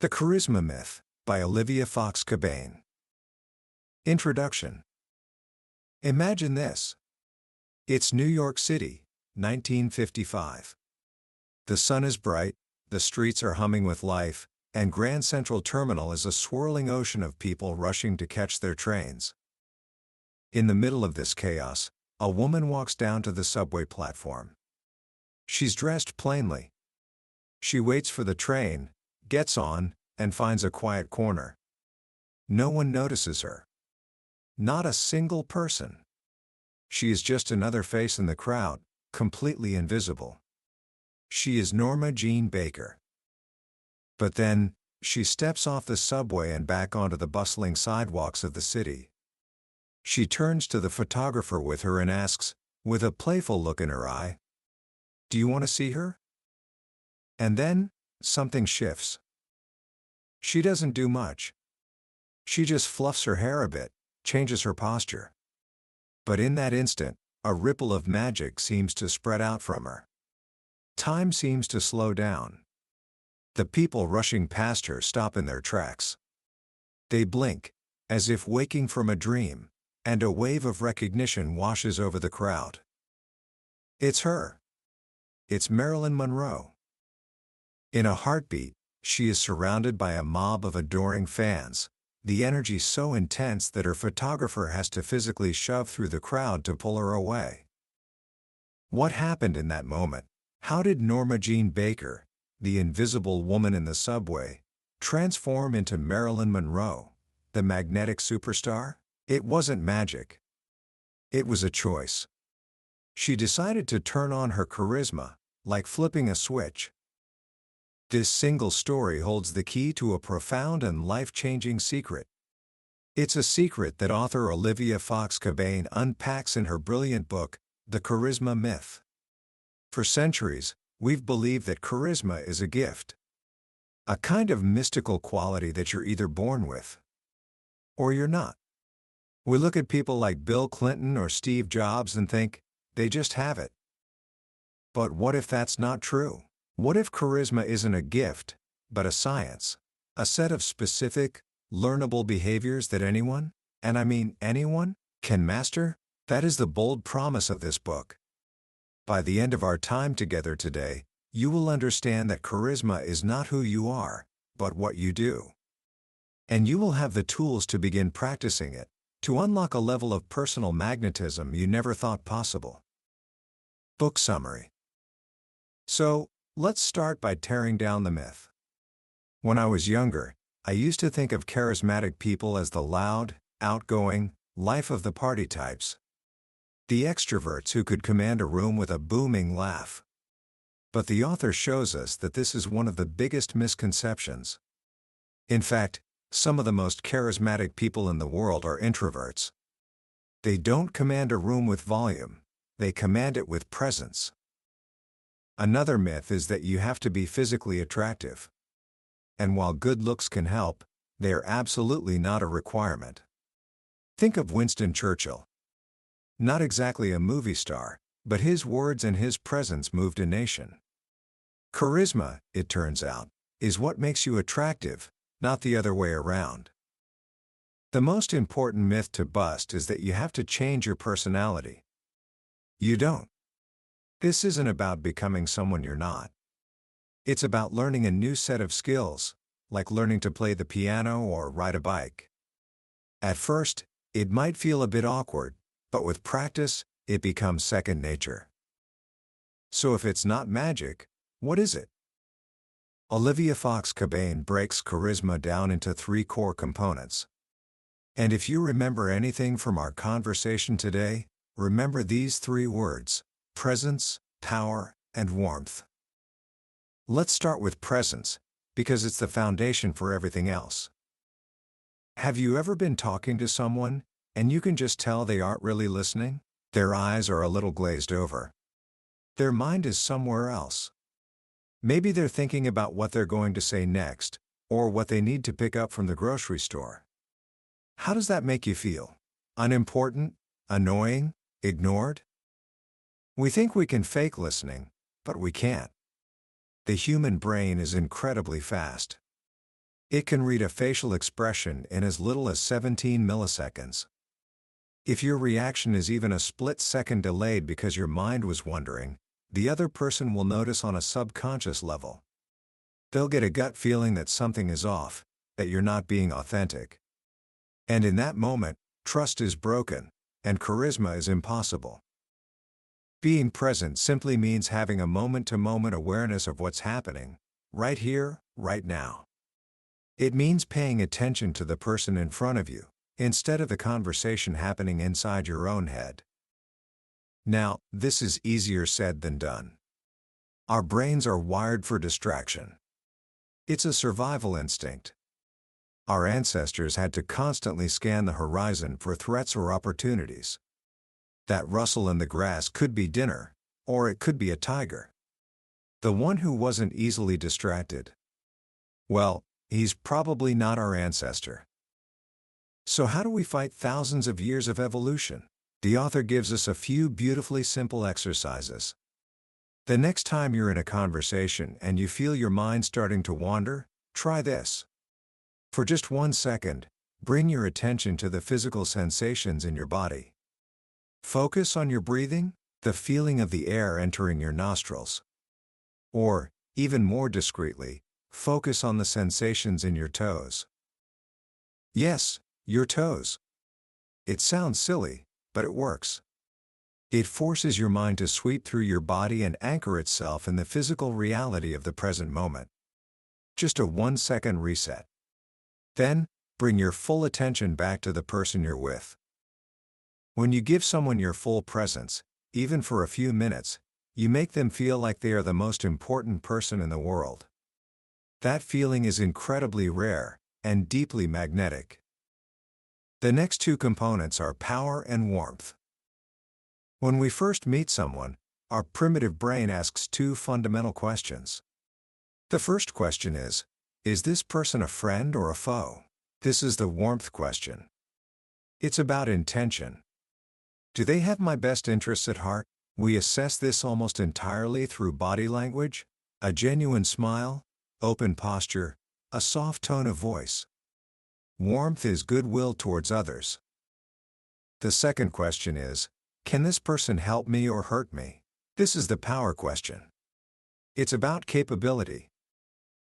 The Charisma Myth, by Olivia Fox Cabane. Introduction. Imagine this. It's New York City, 1955. The sun is bright, the streets are humming with life, and Grand Central Terminal is a swirling ocean of people rushing to catch their trains. In the middle of this chaos, a woman walks down to the subway platform. She's dressed plainly. She waits for the train, gets on, and finds a quiet corner. No one notices her. Not a single person. She is just another face in the crowd, completely invisible. She is Norma Jean Baker. But then, she steps off the subway and back onto the bustling sidewalks of the city. She turns to the photographer with her and asks, with a playful look in her eye, "Do you want to see her?" And then, something shifts. She doesn't do much. She just fluffs her hair a bit, changes her posture. But in that instant, a ripple of magic seems to spread out from her. Time seems to slow down. The people rushing past her stop in their tracks. They blink, as if waking from a dream, and a wave of recognition washes over the crowd. It's her. It's Marilyn Monroe. In a heartbeat, she is surrounded by a mob of adoring fans, the energy so intense that her photographer has to physically shove through the crowd to pull her away. What happened in that moment? How did Norma Jean Baker, the invisible woman in the subway, transform into Marilyn Monroe, the magnetic superstar? It wasn't magic. It was a choice. She decided to turn on her charisma, like flipping a switch. This single story holds the key to a profound and life-changing secret. It's a secret that author Olivia Fox Cabane unpacks in her brilliant book, The Charisma Myth. For centuries, we've believed that charisma is a gift. A kind of mystical quality that you're either born with, or you're not. We look at people like Bill Clinton or Steve Jobs and think, they just have it. But what if that's not true? What if charisma isn't a gift, but a science? A set of specific, learnable behaviors that anyone, and I mean anyone, can master? That is the bold promise of this book. By the end of our time together today, you will understand that charisma is not who you are, but what you do. And you will have the tools to begin practicing it, to unlock a level of personal magnetism you never thought possible. Book summary. So, let's start by tearing down the myth. When I was younger, I used to think of charismatic people as the loud, outgoing, life-of-the-party types. The extroverts who could command a room with a booming laugh. But the author shows us that this is one of the biggest misconceptions. In fact, some of the most charismatic people in the world are introverts. They don't command a room with volume, they command it with presence. Another myth is that you have to be physically attractive. And while good looks can help, they are absolutely not a requirement. Think of Winston Churchill. Not exactly a movie star, but his words and his presence moved a nation. Charisma, it turns out, is what makes you attractive, not the other way around. The most important myth to bust is that you have to change your personality. You don't. This isn't about becoming someone you're not. It's about learning a new set of skills, like learning to play the piano or ride a bike. At first, it might feel a bit awkward, but with practice, it becomes second nature. So if it's not magic, what is it? Olivia Fox Cabane breaks charisma down into 3 core components. And if you remember anything from our conversation today, remember these 3 words: presence, power, and warmth. Let's start with presence, because it's the foundation for everything else. Have you ever been talking to someone, and you can just tell they aren't really listening? Their eyes are a little glazed over. Their mind is somewhere else. Maybe they're thinking about what they're going to say next, or what they need to pick up from the grocery store. How does that make you feel? Unimportant? Annoying? Ignored? We think we can fake listening, but we can't. The human brain is incredibly fast. It can read a facial expression in as little as 17 milliseconds. If your reaction is even a split second delayed because your mind was wondering, the other person will notice on a subconscious level. They'll get a gut feeling that something is off, that you're not being authentic. And in that moment, trust is broken, and charisma is impossible. Being present simply means having a moment-to-moment awareness of what's happening, right here, right now. It means paying attention to the person in front of you, instead of the conversation happening inside your own head. Now, this is easier said than done. Our brains are wired for distraction. It's a survival instinct. Our ancestors had to constantly scan the horizon for threats or opportunities. That rustle in the grass could be dinner, or it could be a tiger. The one who wasn't easily distracted, well, he's probably not our ancestor. So how do we fight thousands of years of evolution? The author gives us a few beautifully simple exercises. The next time you're in a conversation and you feel your mind starting to wander, try this. For just 1 second, bring your attention to the physical sensations in your body. Focus on your breathing, the feeling of the air entering your nostrils. Or, even more discreetly, focus on the sensations in your toes. Yes, your toes. It sounds silly, but it works. It forces your mind to sweep through your body and anchor itself in the physical reality of the present moment. Just a 1-second reset. Then, bring your full attention back to the person you're with. When you give someone your full presence, even for a few minutes, you make them feel like they are the most important person in the world. That feeling is incredibly rare and deeply magnetic. The next two components are power and warmth. When we first meet someone, our primitive brain asks two fundamental questions. The first question is this person a friend or a foe? This is the warmth question. It's about intention. Do they have my best interests at heart? We assess this almost entirely through body language, a genuine smile, open posture, a soft tone of voice. Warmth is goodwill towards others. The second question is, can this person help me or hurt me? This is the power question. It's about capability.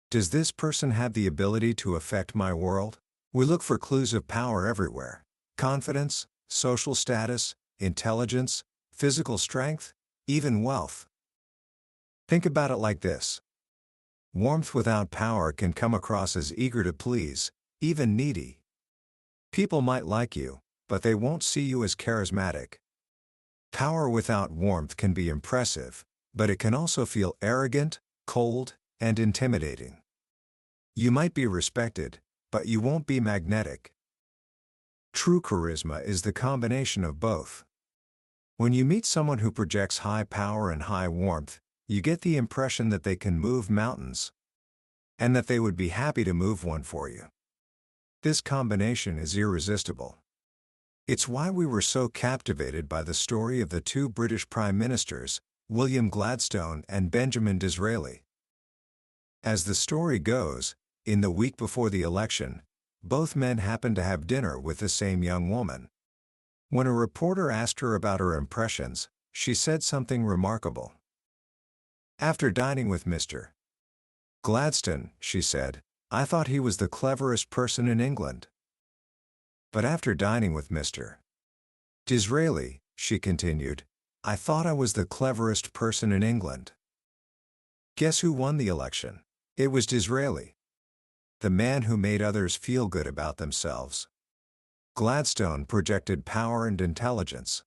Does this person have the ability to affect my world? We look for clues of power everywhere. Confidence, social status, intelligence, physical strength, even wealth. Think about it like this. Warmth without power can come across as eager to please, even needy. People might like you, but they won't see you as charismatic. Power without warmth can be impressive, but it can also feel arrogant, cold, and intimidating. You might be respected, but you won't be magnetic. True charisma is the combination of both. When you meet someone who projects high power and high warmth, you get the impression that they can move mountains, and that they would be happy to move one for you. This combination is irresistible. It's why we were so captivated by the story of the two British Prime Ministers, William Gladstone and Benjamin Disraeli. As the story goes, in the week before the election, both men happened to have dinner with the same young woman. When a reporter asked her about her impressions, she said something remarkable. After dining with Mr. Gladstone, she said, I thought he was the cleverest person in England. But after dining with Mr. Disraeli, she continued, I thought I was the cleverest person in England. Guess who won the election? It was Disraeli. The man who made others feel good about themselves. Gladstone projected power and intelligence.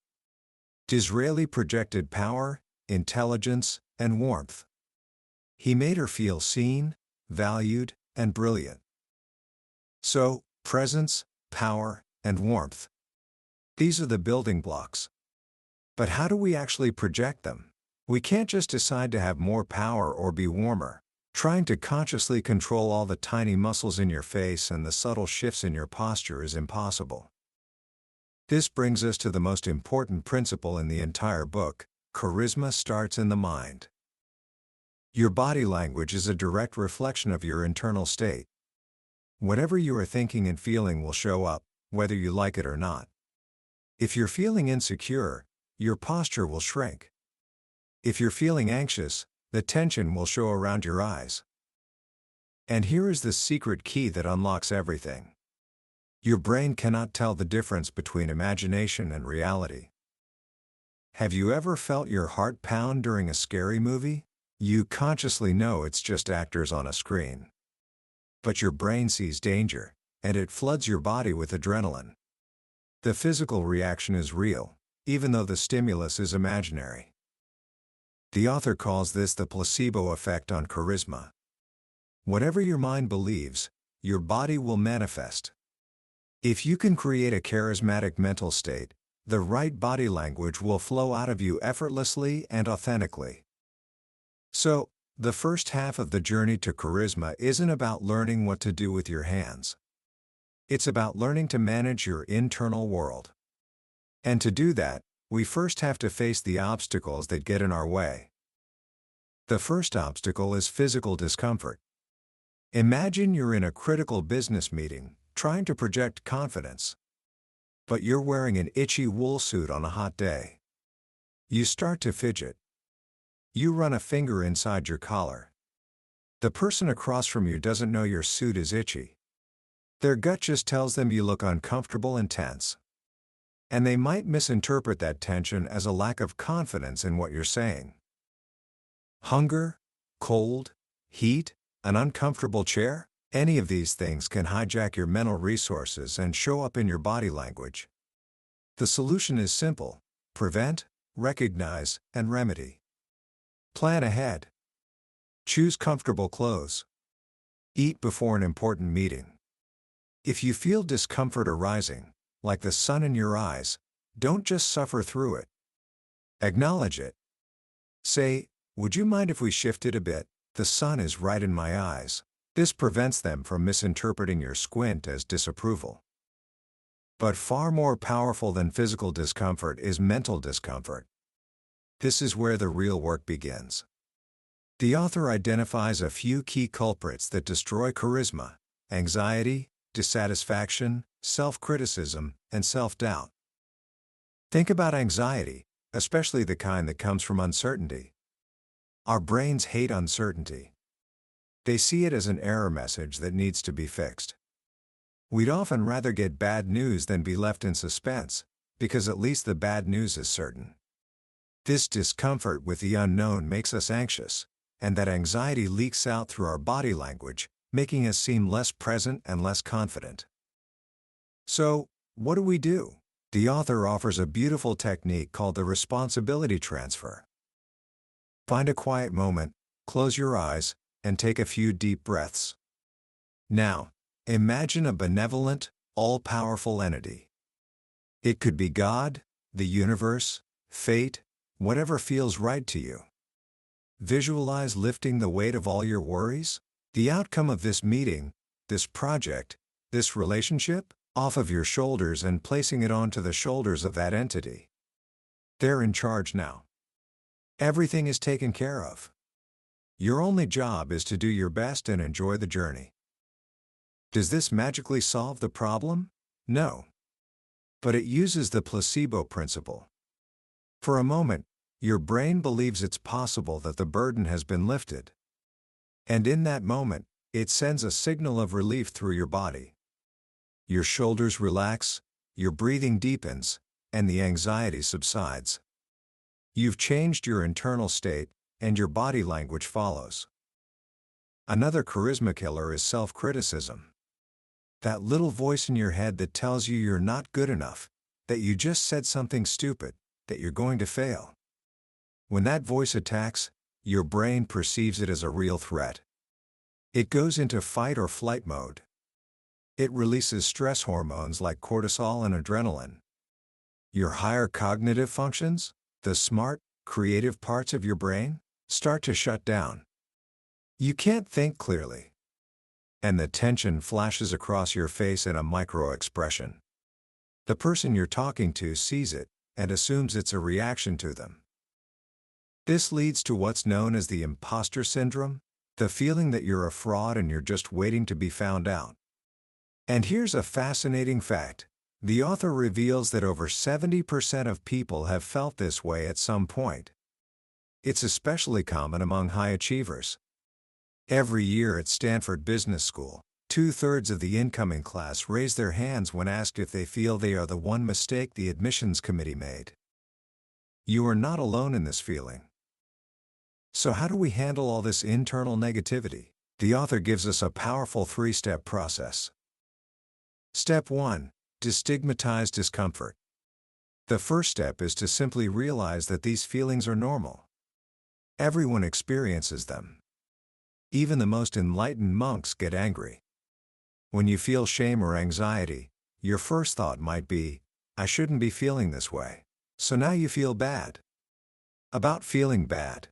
Disraeli projected power, intelligence, and warmth. He made her feel seen, valued, and brilliant. So, presence, power, and warmth. These are the building blocks. But how do we actually project them? We can't just decide to have more power or be warmer. Trying to consciously control all the tiny muscles in your face and the subtle shifts in your posture is impossible. This brings us to the most important principle in the entire book: charisma starts in the mind. Your body language is a direct reflection of your internal state. Whatever you are thinking and feeling will show up, whether you like it or not. If you're feeling insecure, your posture will shrink. If you're feeling anxious, the tension will show around your eyes. And here is the secret key that unlocks everything. Your brain cannot tell the difference between imagination and reality. Have you ever felt your heart pound during a scary movie? You consciously know it's just actors on a screen. But your brain sees danger, and it floods your body with adrenaline. The physical reaction is real, even though the stimulus is imaginary. The author calls this the placebo effect on charisma. Whatever your mind believes, your body will manifest. If you can create a charismatic mental state, the right body language will flow out of you effortlessly and authentically. So, the first half of the journey to charisma isn't about learning what to do with your hands. It's about learning to manage your internal world. And to do that, we first have to face the obstacles that get in our way. The first obstacle is physical discomfort. Imagine you're in a critical business meeting, trying to project confidence. But you're wearing an itchy wool suit on a hot day. You start to fidget. You run a finger inside your collar. The person across from you doesn't know your suit is itchy. Their gut just tells them you look uncomfortable and tense. And they might misinterpret that tension as a lack of confidence in what you're saying. Hunger, cold, heat, an uncomfortable chair? Any of these things can hijack your mental resources and show up in your body language. The solution is simple: prevent, recognize, and remedy. Plan ahead. Choose comfortable clothes. Eat before an important meeting. If you feel discomfort arising, like the sun in your eyes, don't just suffer through it. Acknowledge it. Say, "Would you mind if we shifted a bit? The sun is right in my eyes." This prevents them from misinterpreting your squint as disapproval. But far more powerful than physical discomfort is mental discomfort. This is where the real work begins. The author identifies a few key culprits that destroy charisma: anxiety, dissatisfaction, self-criticism, and self-doubt. Think about anxiety, especially the kind that comes from uncertainty. Our brains hate uncertainty. They see it as an error message that needs to be fixed. We'd often rather get bad news than be left in suspense, because at least the bad news is certain. This discomfort with the unknown makes us anxious, and that anxiety leaks out through our body language, making us seem less present and less confident. So, what do? The author offers a beautiful technique called the responsibility transfer. Find a quiet moment, close your eyes, and take a few deep breaths. Now, imagine a benevolent, all-powerful entity. It could be God, the universe, fate, whatever feels right to you. Visualize lifting the weight of all your worries, the outcome of this meeting, this project, this relationship, off of your shoulders and placing it onto the shoulders of that entity. They're in charge now. Everything is taken care of. Your only job is to do your best and enjoy the journey. Does this magically solve the problem? No. But it uses the placebo principle. For a moment, your brain believes it's possible that the burden has been lifted. And in that moment, it sends a signal of relief through your body. Your shoulders relax, your breathing deepens, and the anxiety subsides. You've changed your internal state, and your body language follows. Another charisma killer is self-criticism. That little voice in your head that tells you you're not good enough, that you just said something stupid, that you're going to fail. When that voice attacks, your brain perceives it as a real threat. It goes into fight or flight mode. It releases stress hormones like cortisol and adrenaline. Your higher cognitive functions, the smart, creative parts of your brain, start to shut down. You can't think clearly. And the tension flashes across your face in a micro-expression. The person you're talking to sees it, and assumes it's a reaction to them. This leads to what's known as the imposter syndrome, the feeling that you're a fraud and you're just waiting to be found out. And here's a fascinating fact. The author reveals that over 70% of people have felt this way at some point. It's especially common among high achievers. Every year at Stanford Business School, 2/3 of the incoming class raise their hands when asked if they feel they are the one mistake the admissions committee made. You are not alone in this feeling. So how do we handle all this internal negativity? The author gives us a powerful 3-step process. Step 1. Destigmatize discomfort. The first step is to simply realize that these feelings are normal. Everyone experiences them. Even the most enlightened monks get angry. When you feel shame or anxiety, your first thought might be, I shouldn't be feeling this way. So now you feel bad. About feeling bad.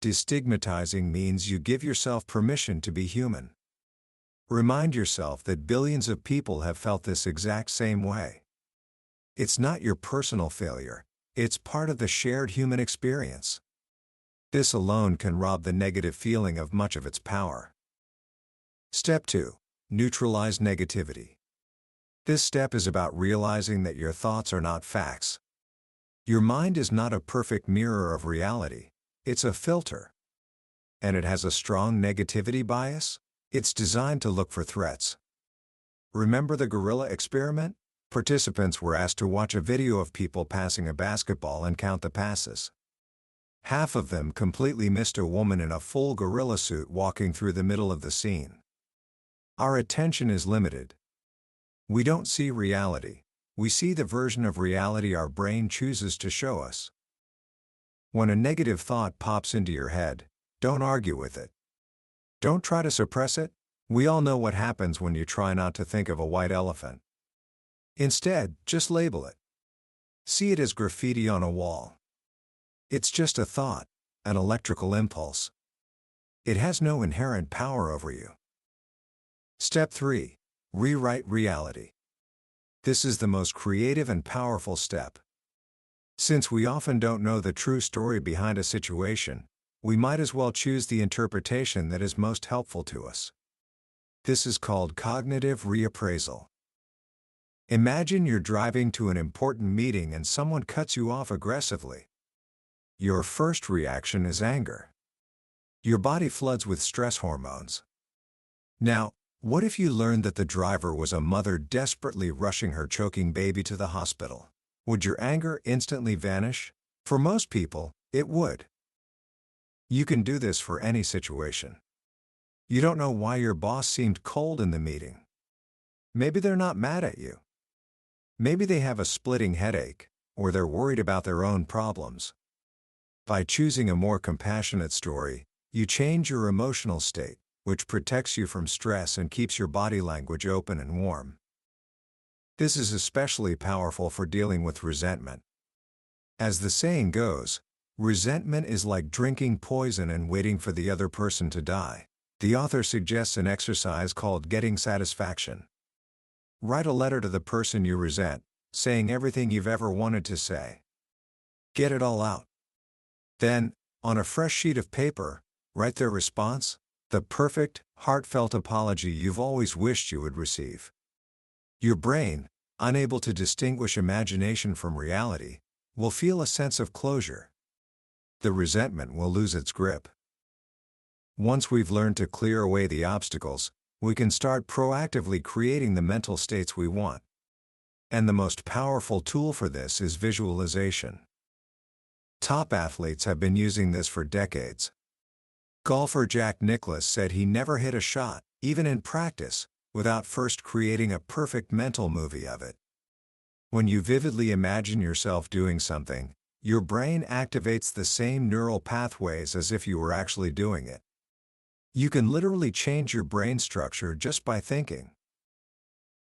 Destigmatizing means you give yourself permission to be human. Remind yourself that billions of people have felt this exact same way. It's not your personal failure, it's part of the shared human experience. This alone can rob the negative feeling of much of its power. Step 2. Neutralize negativity. This step is about realizing that your thoughts are not facts. Your mind is not a perfect mirror of reality, it's a filter. And it has a strong negativity bias. It's designed to look for threats. Remember the gorilla experiment? Participants were asked to watch a video of people passing a basketball and count the passes. Half of them completely missed a woman in a full gorilla suit walking through the middle of the scene. Our attention is limited. We don't see reality. We see the version of reality our brain chooses to show us. When a negative thought pops into your head, don't argue with it. Don't try to suppress it. We all know what happens when you try not to think of a white elephant. Instead, just label it. See it as graffiti on a wall. It's just a thought, an electrical impulse. It has no inherent power over you. Step 3. Rewrite reality. This is the most creative and powerful step. Since we often don't know the true story behind a situation, we might as well choose the interpretation that is most helpful to us. This is called cognitive reappraisal. Imagine you're driving to an important meeting and someone cuts you off aggressively. Your first reaction is anger. Your body floods with stress hormones. Now, what if you learned that the driver was a mother desperately rushing her choking baby to the hospital? Would your anger instantly vanish? For most people, it would. You can do this for any situation. You don't know why your boss seemed cold in the meeting. Maybe they're not mad at you. Maybe they have a splitting headache, or they're worried about their own problems. By choosing a more compassionate story, you change your emotional state, which protects you from stress and keeps your body language open and warm. This is especially powerful for dealing with resentment. As the saying goes, resentment is like drinking poison and waiting for the other person to die. The author suggests an exercise called getting satisfaction. Write a letter to the person you resent, saying everything you've ever wanted to say. Get it all out. Then, on a fresh sheet of paper, write their response, the perfect, heartfelt apology you've always wished you would receive. Your brain, unable to distinguish imagination from reality, will feel a sense of closure. The resentment will lose its grip. Once we've learned to clear away the obstacles, we can start proactively creating the mental states we want. And the most powerful tool for this is visualization. Top athletes have been using this for decades. Golfer Jack Nicklaus said he never hit a shot, even in practice, without first creating a perfect mental movie of it. When you vividly imagine yourself doing something, your brain activates the same neural pathways as if you were actually doing it. You can literally change your brain structure just by thinking.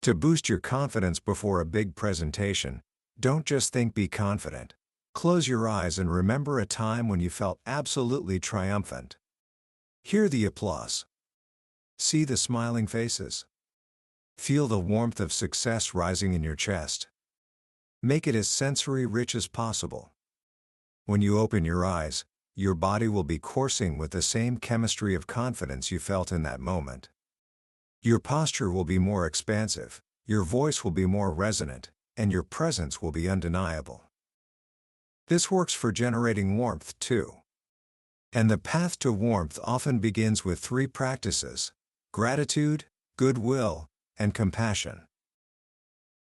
To boost your confidence before a big presentation, don't just think be confident. Close your eyes and remember a time when you felt absolutely triumphant. Hear the applause. See the smiling faces. Feel the warmth of success rising in your chest. Make it as sensory-rich as possible. When you open your eyes, your body will be coursing with the same chemistry of confidence you felt in that moment. Your posture will be more expansive, your voice will be more resonant, and your presence will be undeniable. This works for generating warmth too. And the path to warmth often begins with 3 practices: gratitude, goodwill, and compassion.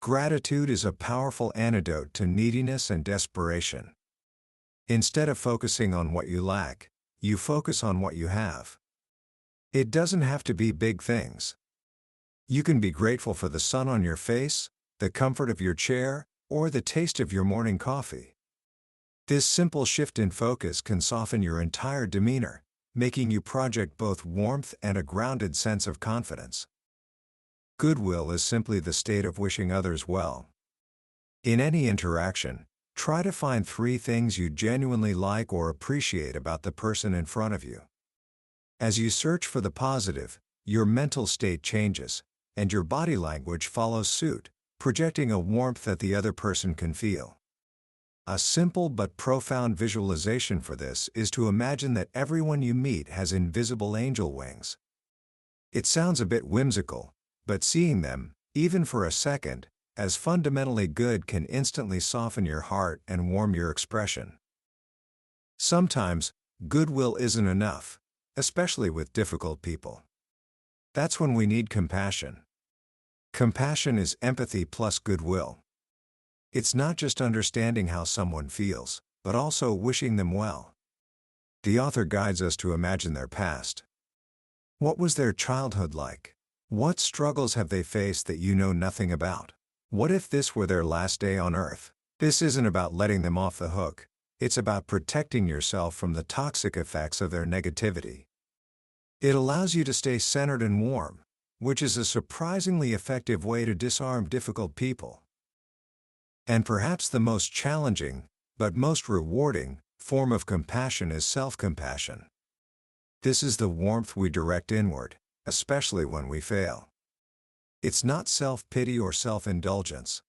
Gratitude is a powerful antidote to neediness and desperation. Instead of focusing on what you lack, you focus on what you have. It doesn't have to be big things. You can be grateful for the sun on your face, the comfort of your chair, or the taste of your morning coffee. This simple shift in focus can soften your entire demeanor, making you project both warmth and a grounded sense of confidence. Goodwill is simply the state of wishing others well. In any interaction, try to find 3 things you genuinely like or appreciate about the person in front of you. As you search for the positive, your mental state changes, and your body language follows suit, projecting a warmth that the other person can feel. A simple but profound visualization for this is to imagine that everyone you meet has invisible angel wings. It sounds a bit whimsical, but seeing them, even for a second, as fundamentally good can instantly soften your heart and warm your expression. Sometimes, goodwill isn't enough, especially with difficult people. That's when we need compassion. Compassion is empathy plus goodwill. It's not just understanding how someone feels, but also wishing them well. The author guides us to imagine their past. What was their childhood like? What struggles have they faced that you know nothing about? What if this were their last day on Earth? This isn't about letting them off the hook. It's about protecting yourself from the toxic effects of their negativity. It allows you to stay centered and warm, which is a surprisingly effective way to disarm difficult people. And perhaps the most challenging, but most rewarding, form of compassion is self-compassion. This is the warmth we direct inward, especially when we fail. It's not self-pity or self-indulgence.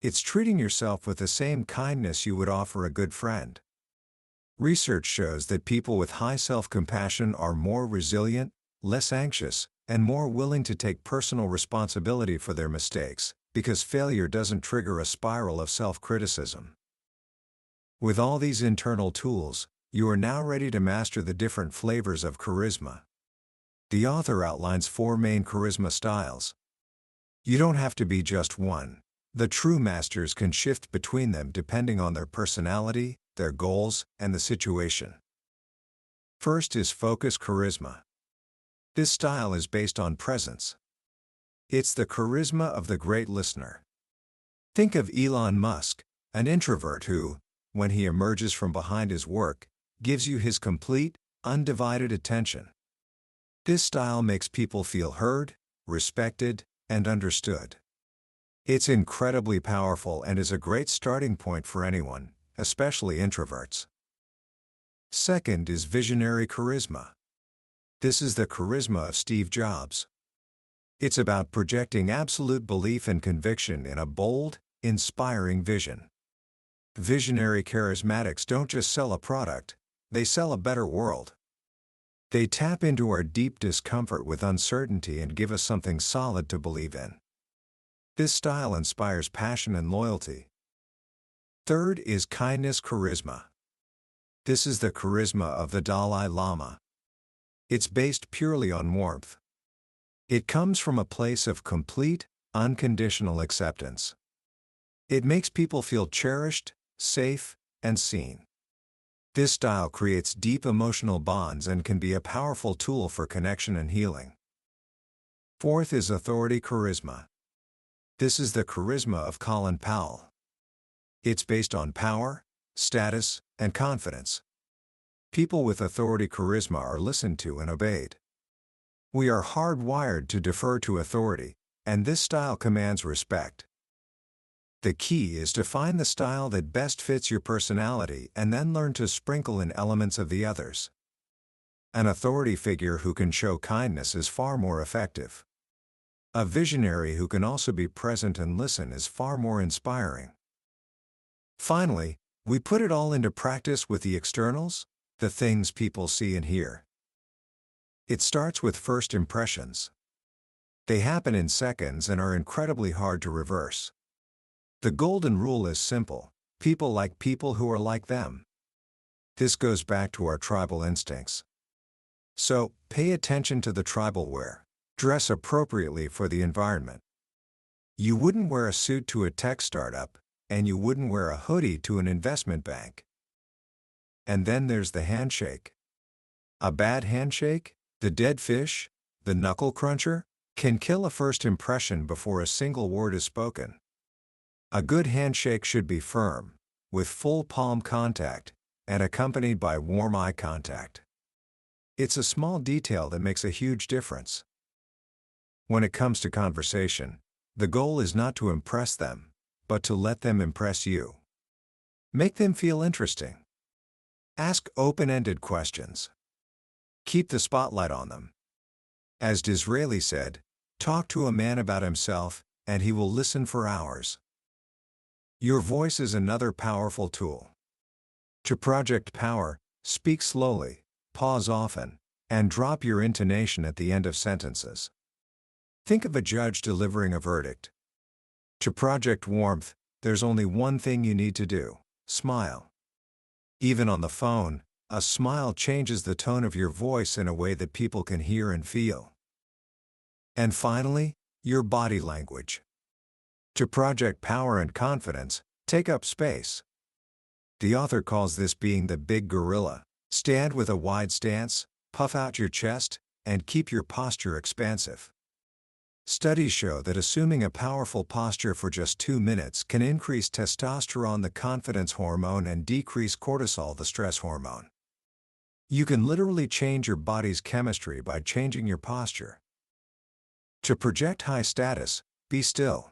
It's treating yourself with the same kindness you would offer a good friend. Research shows that people with high self-compassion are more resilient, less anxious, and more willing to take personal responsibility for their mistakes, because failure doesn't trigger a spiral of self-criticism. With all these internal tools, you are now ready to master the different flavors of charisma. The author outlines 4 main charisma styles. You don't have to be just one. The true masters can shift between them depending on their personality, their goals, and the situation. First is focus charisma. This style is based on presence. It's the charisma of the great listener. Think of Elon Musk, an introvert who, when he emerges from behind his work, gives you his complete, undivided attention. This style makes people feel heard, respected, and understood. It's incredibly powerful and is a great starting point for anyone, especially introverts. Second is visionary charisma. This is the charisma of Steve Jobs. It's about projecting absolute belief and conviction in a bold, inspiring vision. Visionary charismatics don't just sell a product, they sell a better world. They tap into our deep discomfort with uncertainty and give us something solid to believe in. This style inspires passion and loyalty. Third is kindness charisma. This is the charisma of the Dalai Lama. It's based purely on warmth. It comes from a place of complete, unconditional acceptance. It makes people feel cherished, safe, and seen. This style creates deep emotional bonds and can be a powerful tool for connection and healing. Fourth is authority charisma. This is the charisma of Colin Powell. It's based on power, status, and confidence. People with authority charisma are listened to and obeyed. We are hardwired to defer to authority, and this style commands respect. The key is to find the style that best fits your personality and then learn to sprinkle in elements of the others. An authority figure who can show kindness is far more effective. A visionary who can also be present and listen is far more inspiring. Finally, we put it all into practice with the externals, the things people see and hear. It starts with first impressions. They happen in seconds and are incredibly hard to reverse. The golden rule is simple: people like people who are like them. This goes back to our tribal instincts. So, pay attention to the tribal wear. Dress appropriately for the environment. You wouldn't wear a suit to a tech startup, and you wouldn't wear a hoodie to an investment bank. And then there's the handshake. A bad handshake, the dead fish, the knuckle cruncher, can kill a first impression before a single word is spoken. A good handshake should be firm, with full palm contact, and accompanied by warm eye contact. It's a small detail that makes a huge difference. When it comes to conversation, the goal is not to impress them, but to let them impress you. Make them feel interesting. Ask open-ended questions. Keep the spotlight on them. As Disraeli said, talk to a man about himself, and he will listen for hours. Your voice is another powerful tool. To project power, speak slowly, pause often, and drop your intonation at the end of sentences. Think of a judge delivering a verdict. To project warmth, there's only one thing you need to do: smile. Even on the phone, a smile changes the tone of your voice in a way that people can hear and feel. And finally, your body language. To project power and confidence, take up space. The author calls this being the big gorilla. Stand with a wide stance, puff out your chest, and keep your posture expansive. Studies show that assuming a powerful posture for just 2 minutes can increase testosterone, the confidence hormone, and decrease cortisol, the stress hormone. You can literally change your body's chemistry by changing your posture. To project high status, be still.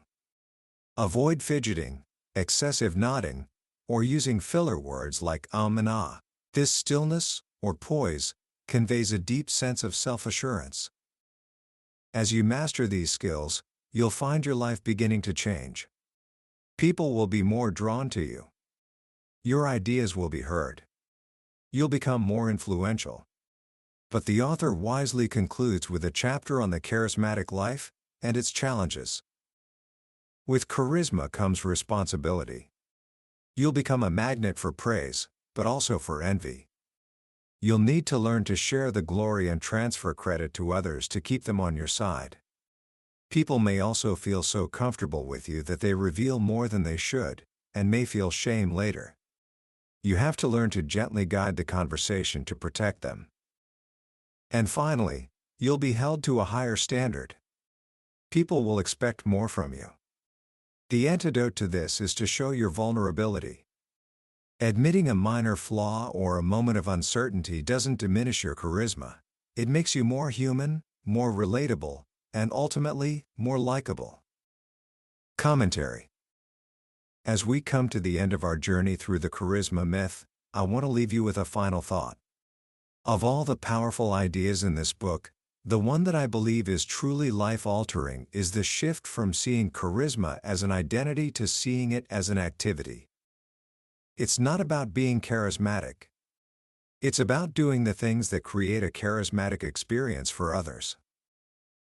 Avoid fidgeting, excessive nodding, or using filler words like and ah. This stillness, or poise, conveys a deep sense of self-assurance. As you master these skills, you'll find your life beginning to change. People will be more drawn to you. Your ideas will be heard. You'll become more influential. But the author wisely concludes with a chapter on the charismatic life and its challenges. With charisma comes responsibility. You'll become a magnet for praise, but also for envy. You'll need to learn to share the glory and transfer credit to others to keep them on your side. People may also feel so comfortable with you that they reveal more than they should, and may feel shame later. You have to learn to gently guide the conversation to protect them. And finally, you'll be held to a higher standard. People will expect more from you. The antidote to this is to show your vulnerability. Admitting a minor flaw or a moment of uncertainty doesn't diminish your charisma. It makes you more human, more relatable, and ultimately, more likable. Commentary. As we come to the end of our journey through the charisma myth, I want to leave you with a final thought. Of all the powerful ideas in this book, the one that I believe is truly life-altering is the shift from seeing charisma as an identity to seeing it as an activity. It's not about being charismatic. It's about doing the things that create a charismatic experience for others.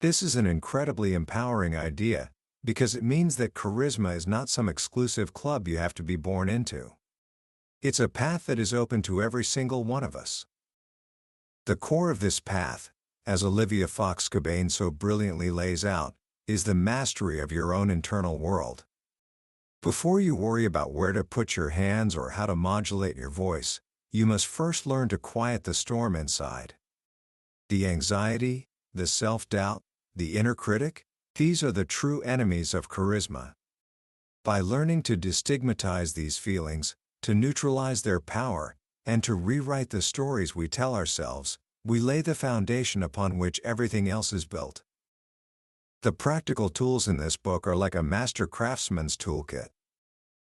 This is an incredibly empowering idea, because it means that charisma is not some exclusive club you have to be born into. It's a path that is open to every single one of us. The core of this path, as Olivia Fox Cabane so brilliantly lays out, is the mastery of your own internal world. Before you worry about where to put your hands or how to modulate your voice, you must first learn to quiet the storm inside. The anxiety, the self-doubt, the inner critic, these are the true enemies of charisma. By learning to destigmatize these feelings, to neutralize their power, and to rewrite the stories we tell ourselves, we lay the foundation upon which everything else is built. The practical tools in this book are like a master craftsman's toolkit.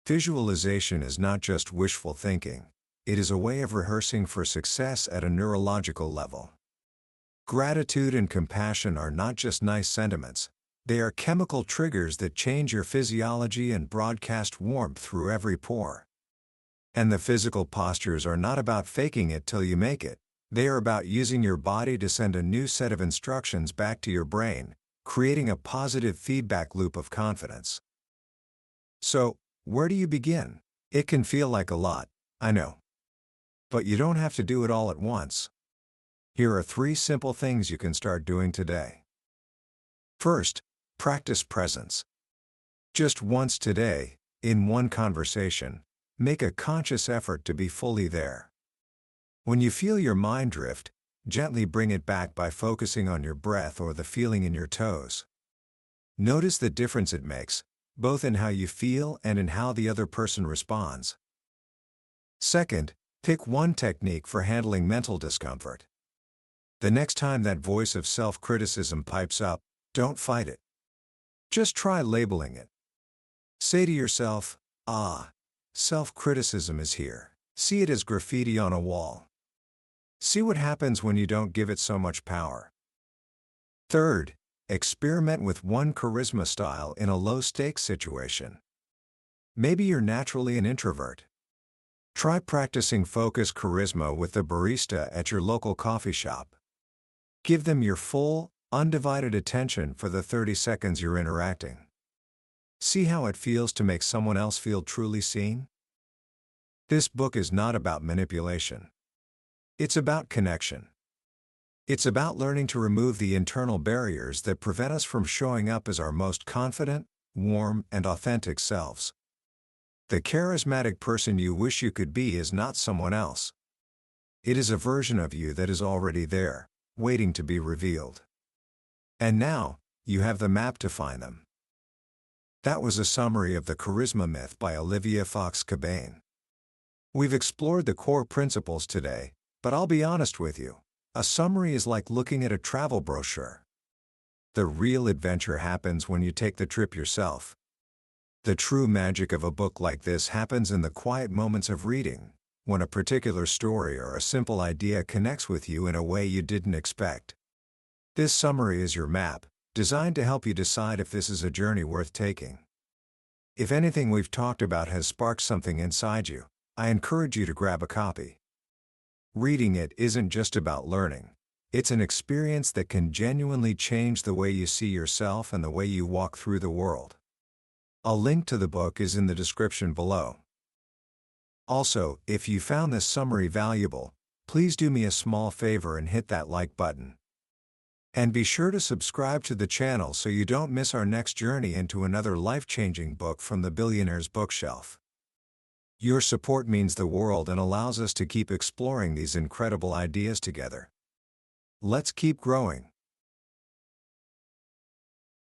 Visualization is not just wishful thinking, it is a way of rehearsing for success at a neurological level. Gratitude and compassion are not just nice sentiments, they are chemical triggers that change your physiology and broadcast warmth through every pore. And the physical postures are not about faking it till you make it, they are about using your body to send a new set of instructions back to your brain, creating a positive feedback loop of confidence. So, where do you begin? It can feel like a lot, I know. But you don't have to do it all at once. Here are 3 simple things you can start doing today. First, practice presence. Just once today, in one conversation, make a conscious effort to be fully there. When you feel your mind drift, gently bring it back by focusing on your breath or the feeling in your toes. Notice the difference it makes, both in how you feel and in how the other person responds. Second, pick one technique for handling mental discomfort. The next time that voice of self-criticism pipes up, don't fight it. Just try labeling it. Say to yourself, self-criticism is here. See it as graffiti on a wall. See what happens when you don't give it so much power. Third, experiment with one charisma style in a low-stakes situation. Maybe you're naturally an introvert. Try practicing focus charisma with the barista at your local coffee shop. Give them your full, undivided attention for the 30 seconds you're interacting. See how it feels to make someone else feel truly seen? This book is not about manipulation. It's about connection. It's about learning to remove the internal barriers that prevent us from showing up as our most confident, warm, and authentic selves. The charismatic person you wish you could be is not someone else. It is a version of you that is already there, waiting to be revealed. And now, you have the map to find them. That was a summary of the Charisma Myth by Olivia Fox Cabane. We've explored the core principles today, but I'll be honest with you, a summary is like looking at a travel brochure. The real adventure happens when you take the trip yourself. The true magic of a book like this happens in the quiet moments of reading, when a particular story or a simple idea connects with you in a way you didn't expect. This summary is your map, designed to help you decide if this is a journey worth taking. If anything we've talked about has sparked something inside you, I encourage you to grab a copy. Reading it isn't just about learning. It's an experience that can genuinely change the way you see yourself and the way you walk through the world. A link to the book is in the description below. Also, if you found this summary valuable, please do me a small favor and hit that like button. And be sure to subscribe to the channel so you don't miss our next journey into another life-changing book from the billionaire's bookshelf. Your support means the world and allows us to keep exploring these incredible ideas together. Let's keep growing.